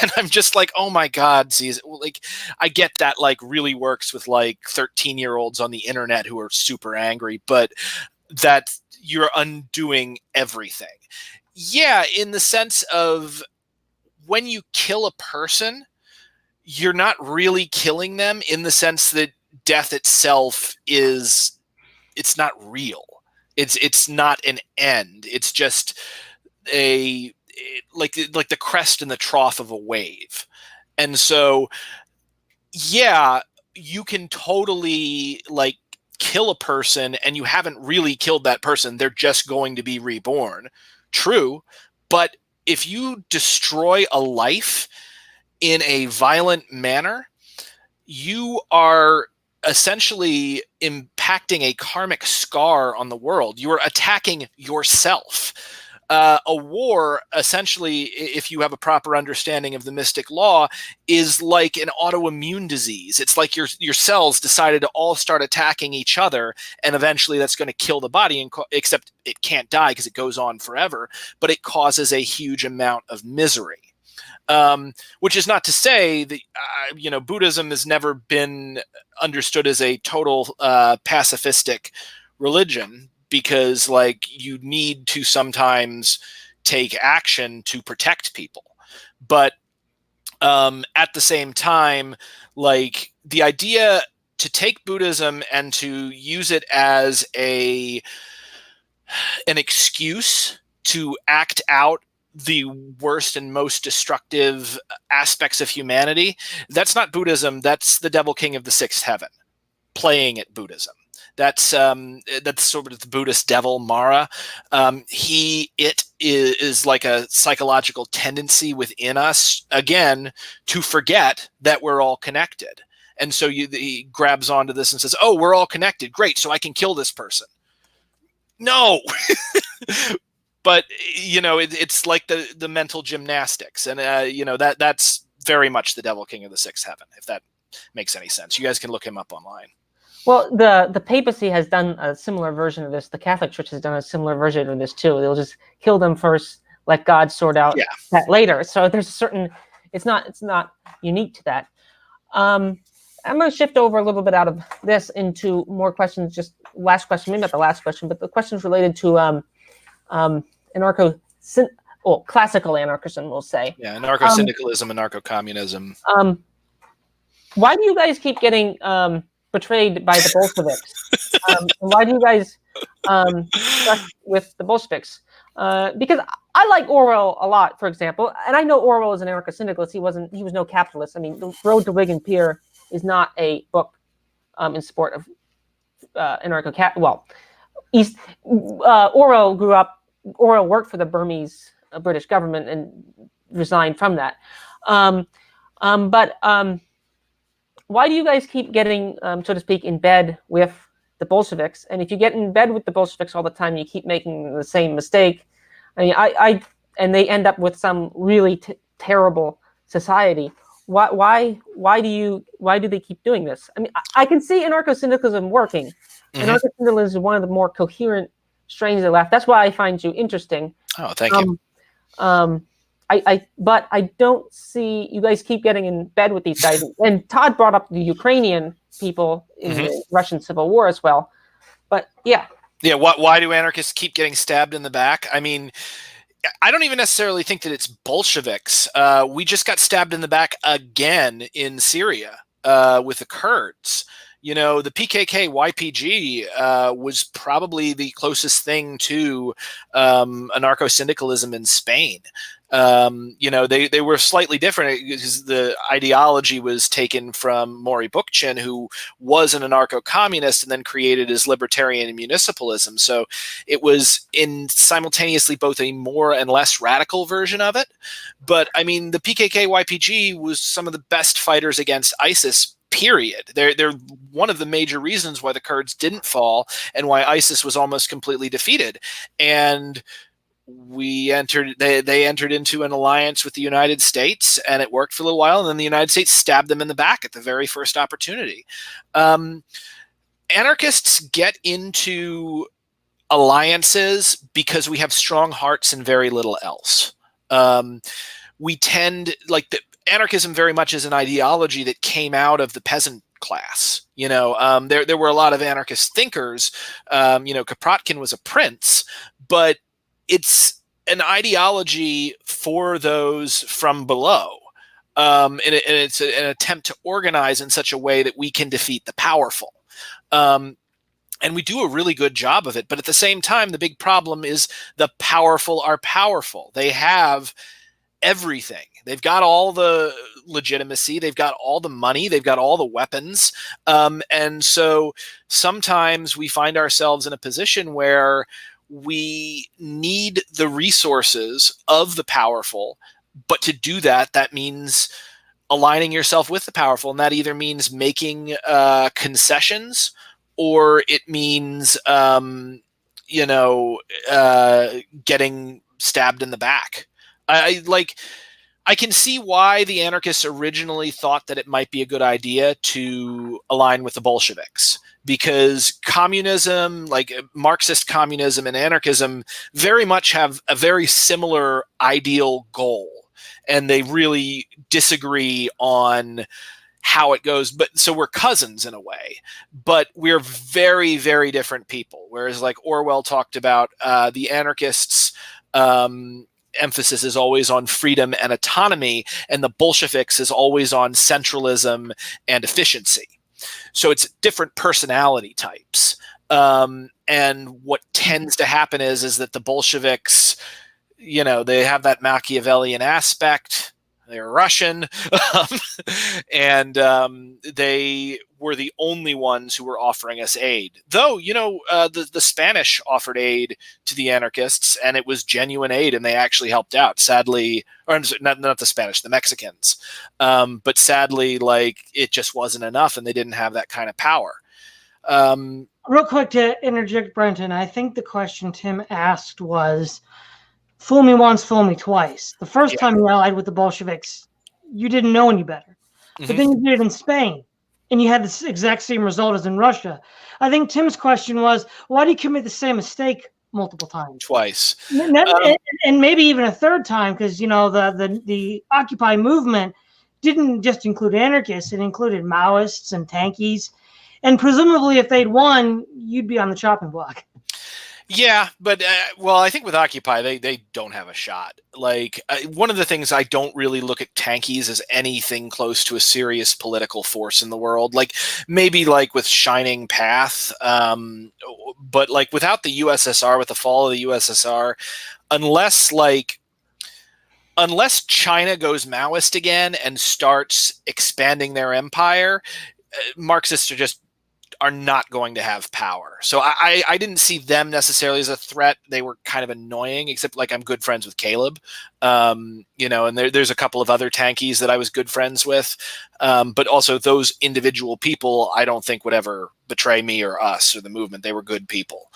And I'm just like, oh my God, Zizek. Like, I get that like really works with like 13-year-olds on the internet who are super angry, but that you're undoing everything. Yeah, in the sense of, when you kill a person, you're not really killing them, in the sense that death itself it's not real. It's not an end. It's just like the crest and the trough of a wave. And so, yeah, you can totally like kill a person and you haven't really killed that person. They're just going to be reborn. True. But if you destroy a life in a violent manner, you are essentially impacting a karmic scar on the world. You are attacking yourself. A war, essentially, if you have a proper understanding of the mystic law, is like an autoimmune disease. It's like your cells decided to all start attacking each other, and eventually that's going to kill the body, except it can't die because it goes on forever, but it causes a huge amount of misery. Which is not to say that, Buddhism has never been understood as a total pacifistic religion, because like you need to sometimes take action to protect people. But at the same time, like the idea to take Buddhism and to use it as an excuse to act out the worst and most destructive aspects of humanity, that's not Buddhism. That's the devil king of the sixth heaven playing at Buddhism. That's sort of the Buddhist devil, Mara. It is like a psychological tendency within us, again, to forget that we're all connected. And so he grabs onto this and says, oh, we're all connected. Great. So I can kill this person. No. But, it's like the mental gymnastics. And, that's very much the devil king of the sixth heaven, if that makes any sense. You guys can look him up online. Well, the papacy has done a similar version of this. The Catholic Church has done a similar version of this too. They'll just kill them first, let God sort out that later. So there's a certain, it's not unique to that. I'm going to shift over a little bit out of this into more questions. Just last question, maybe not the last question, but the questions related to classical anarchism, we'll say. Yeah, anarcho-syndicalism, anarcho-communism. Why do you guys keep getting betrayed by the Bolsheviks? Why do you guys trust with the Bolsheviks? Because I like Orwell a lot, for example, and I know Orwell is an anarcho-syndicalist. He was no capitalist. I mean, The Road to Whig and Peer is not a book in support of anarcho-cap. Well, Orwell worked for the Burmese British government and resigned from that. But why do you guys keep getting, so to speak, in bed with the Bolsheviks? And if you get in bed with the Bolsheviks all the time, you keep making the same mistake. I mean, and they end up with some really terrible society. Why do they keep doing this? I mean, I can see anarcho-syndicalism working. Mm-hmm. Anarcho-syndicalism is one of the more coherent strains of left. That's why I find you interesting. Oh, thank you. But I don't see you guys keep getting in bed with these guys. And Todd brought up the Ukrainian people in the Russian Civil War as well. But yeah. Yeah. Why do anarchists keep getting stabbed in the back? I mean, I don't even necessarily think that it's Bolsheviks. We just got stabbed in the back again in Syria with the Kurds. The PKK YPG was probably the closest thing to anarcho-syndicalism in Spain. They were slightly different because the ideology was taken from Maury Bookchin, who was an anarcho-communist and then created his libertarian municipalism. So it was in simultaneously both a more and less radical version of it. But I mean, the PKK YPG was some of the best fighters against ISIS. Period. They're one of the major reasons why the Kurds didn't fall and why ISIS was almost completely defeated. And they entered into an alliance with the United States, and it worked for a little while. And then the United States stabbed them in the back at the very first opportunity. Anarchists get into alliances because we have strong hearts and very little else. We tend anarchism very much is an ideology that came out of the peasant class. There were a lot of anarchist thinkers. Kropotkin was a prince, but it's an ideology for those from below. And it's an attempt to organize in such a way that we can defeat the powerful. And we do a really good job of it. But at the same time, the big problem is the powerful are powerful. They have everything. They've got all the legitimacy. They've got all the money. They've got all the weapons. And so sometimes we find ourselves in a position where we need the resources of the powerful. But to do that, that means aligning yourself with the powerful. And that either means making concessions, or it means, getting stabbed in the back. I can see why the anarchists originally thought that it might be a good idea to align with the Bolsheviks, because communism, like Marxist communism and anarchism, very much have a very similar ideal goal, and they really disagree on how it goes. But so we're cousins in a way, but we're very, very different people. Whereas like Orwell talked about, the anarchists' emphasis is always on freedom and autonomy, and the Bolsheviks is always on centralism and efficiency. So it's different personality types. And what tends to happen is that the Bolsheviks, they have that Machiavellian aspect. They're Russian, and they were the only ones who were offering us aid. Though, the Spanish offered aid to the anarchists, and it was genuine aid, and they actually helped out. Sadly, or not the Spanish, the Mexicans. But sadly, it just wasn't enough, and they didn't have that kind of power. Real quick to interject, Brenton, I think the question Tim asked was, fool me once, fool me twice. The first time you allied with the Bolsheviks, you didn't know any better. Mm-hmm. But then you did it in Spain, and you had the exact same result as in Russia. I think Tim's question was, why do you commit the same mistake multiple times? Twice. And maybe even a third time, because, the Occupy movement didn't just include anarchists. It included Maoists and tankies. And presumably if they'd won, you'd be on the chopping block. Yeah, but I think with Occupy, they don't have a shot. One of the things, I don't really look at tankies as anything close to a serious political force in the world. Maybe with Shining Path, but without the USSR, with the fall of the USSR, unless China goes Maoist again and starts expanding their empire, Marxists are not going to have power. So I didn't see them necessarily as a threat. They were kind of annoying, except I'm good friends with Caleb, and there's a couple of other tankies that I was good friends with. But also those individual people, I don't think would ever betray me or us or the movement. They were good people.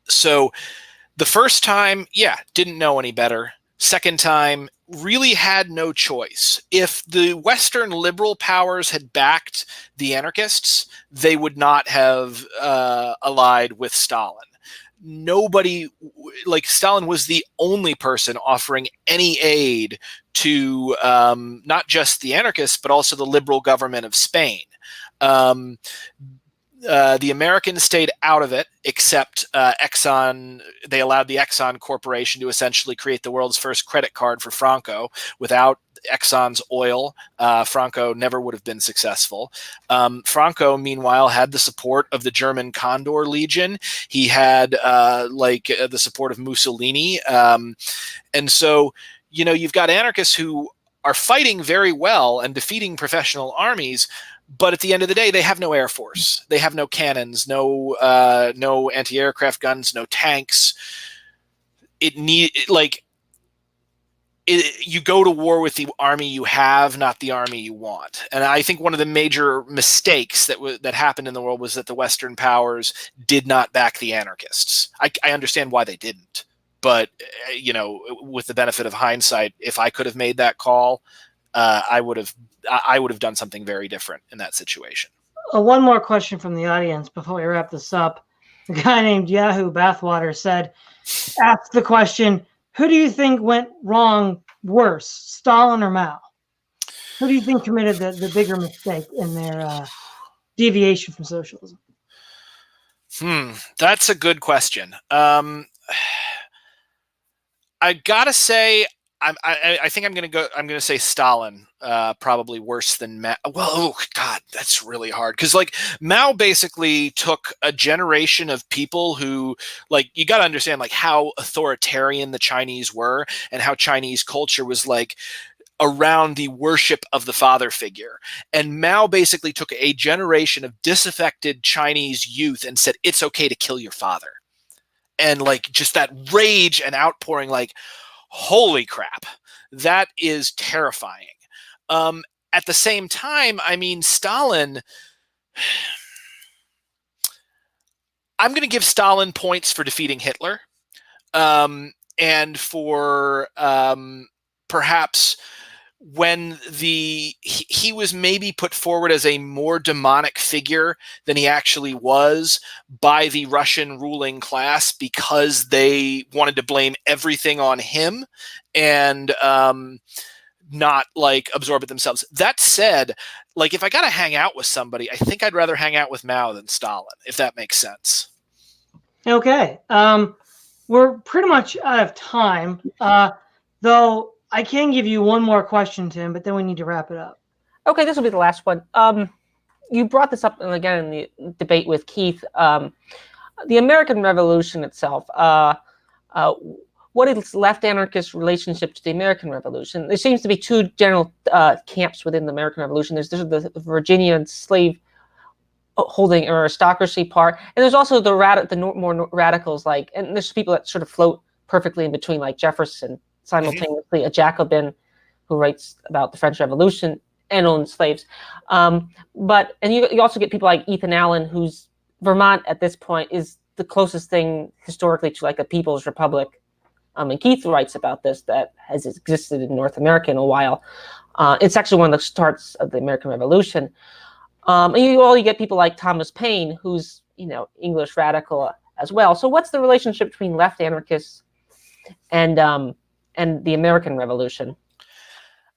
So the first time, didn't know any better. Second time, really had no choice. If the Western liberal powers had backed the anarchists, they would not have allied with Stalin. Nobody, Stalin was the only person offering any aid to not just the anarchists, but also the liberal government of Spain. The Americans stayed out of it, except Exxon. They allowed the Exxon Corporation to essentially create the world's first credit card for Franco. Without Exxon's oil, Franco never would have been successful. Franco, meanwhile, had the support of the German Condor Legion. He had the support of Mussolini. And so, you've got anarchists who are fighting very well and defeating professional armies. But at the end of the day, they have no air force. They have no cannons, no anti-aircraft guns, no tanks. You go to war with the army you have, not the army you want. And I think one of the major mistakes that happened in the world was that the Western powers did not back the anarchists. I understand why they didn't, but with the benefit of hindsight, if I could have made that call, I would have done something very different in that situation. One more question from the audience before we wrap this up. A guy named Yahoo Bathwater asked the question, who do you think went wrong worse, Stalin or Mao? Who do you think committed the bigger mistake in their deviation from socialism? That's a good question. I gotta say, I think I'm going to say Stalin, probably worse than Mao. Well, oh God, that's really hard. Cause like Mao basically took a generation of people who, like, you got to understand like how authoritarian the Chinese were and how Chinese culture was like around the worship of the father figure. And Mao basically took a generation of disaffected Chinese youth and said, it's okay to kill your father. And like just that rage and outpouring, like, holy crap, that is terrifying. At the same time, I mean, Stalin, I'm going to give Stalin points for defeating Hitler, and for perhaps when he was maybe put forward as a more demonic figure than he actually was by the Russian ruling class because they wanted to blame everything on him and not like absorb it themselves. That said, like if I got to hang out with somebody, I think I'd rather hang out with Mao than Stalin, if that makes sense. Okay. We're pretty much out of time, though. I can give you one more question, Tim, but then we need to wrap it up. Okay, this will be the last one. You brought this up again in the debate with Keith. The American Revolution itself. What is left anarchist relationship to the American Revolution? There seems to be two general camps within the American Revolution. There's the Virginia slave holding aristocracy part, and there's also the more radicals, like, and there's people that sort of float perfectly in between, like Jefferson, simultaneously a Jacobin who writes about the French Revolution and owns slaves. And you also get people like Ethan Allen, whose Vermont at this point is the closest thing historically to like a People's Republic. And Keith writes about this, that has existed in North America in a while. It's actually one of the starts of the American Revolution. And you get people like Thomas Paine, who's, English radical as well. So what's the relationship between left anarchists and the American Revolution?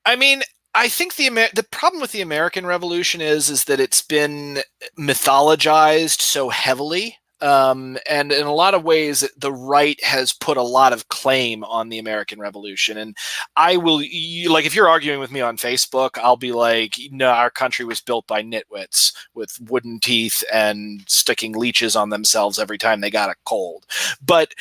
I mean, I think the problem with the American Revolution is that it's been mythologized so heavily. And in a lot of ways, the right has put a lot of claim on the American Revolution. And if you're arguing with me on Facebook, I'll be like, no, our country was built by nitwits with wooden teeth and sticking leeches on themselves every time they got a cold. But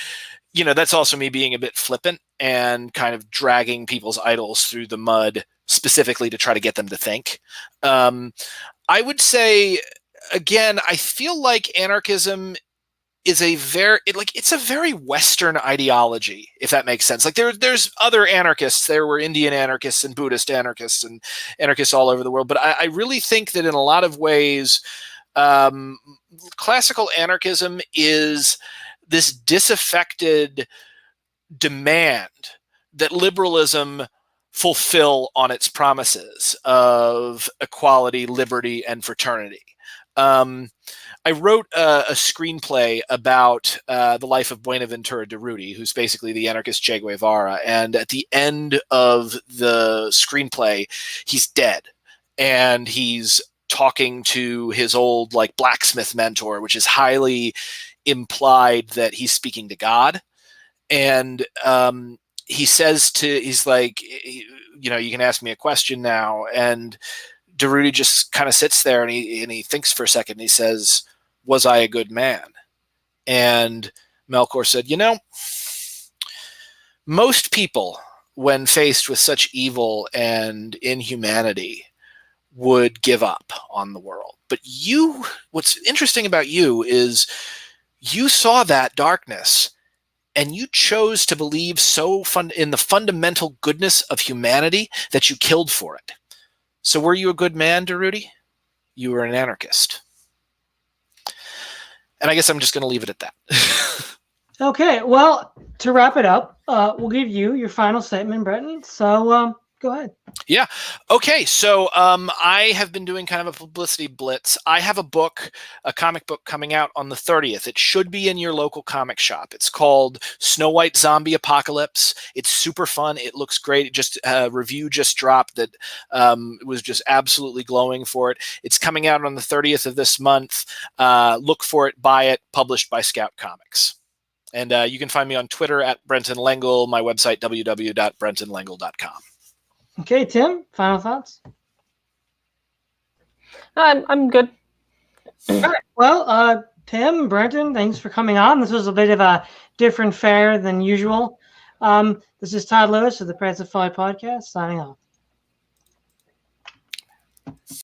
that's also me being a bit flippant and kind of dragging people's idols through the mud specifically to try to get them to think. I would say, again, I feel like anarchism is it's a very Western ideology, if that makes sense. Like there's other anarchists. There were Indian anarchists and Buddhist anarchists and anarchists all over the world. But I really think that in a lot of ways, classical anarchism is this disaffected demand that liberalism fulfill on its promises of equality, liberty, and fraternity. I wrote a screenplay about the life of Buenaventura Durruti, who's basically the anarchist Che Guevara. And at the end of the screenplay, he's dead. And he's talking to his old blacksmith mentor, which is highly implied that he's speaking to God. And he's like, you can ask me a question now. And Durruti just kind of sits there and he thinks for a second. And he says, was I a good man? And Melchior said, most people, when faced with such evil and inhumanity, would give up on the world. But what's interesting about you is you saw that darkness and you chose to believe in the fundamental goodness of humanity that you killed for it. So were you a good man, Durruti? You were an anarchist. And I guess I'm just going to leave it at that. Okay. Well, to wrap it up, we'll give you your final statement, Brenton. So go ahead. Yeah. Okay. So I have been doing kind of a publicity blitz. I have a comic book coming out on the 30th. It should be in your local comic shop. It's called Snow White Zombie Apocalypse. It's super fun. It looks great. Review just dropped that was just absolutely glowing for it. It's coming out on the 30th of this month. Look for it, buy it, published by Scout Comics. And you can find me on Twitter at Brenton Lengel, my website, www.brentonlengel.com. Okay, Tim, final thoughts? I'm good. All right. Well, Tim, Brenton, thanks for coming on. This was a bit of a different fare than usual. This is Todd Lewis of the Prayers of Folly podcast, signing off.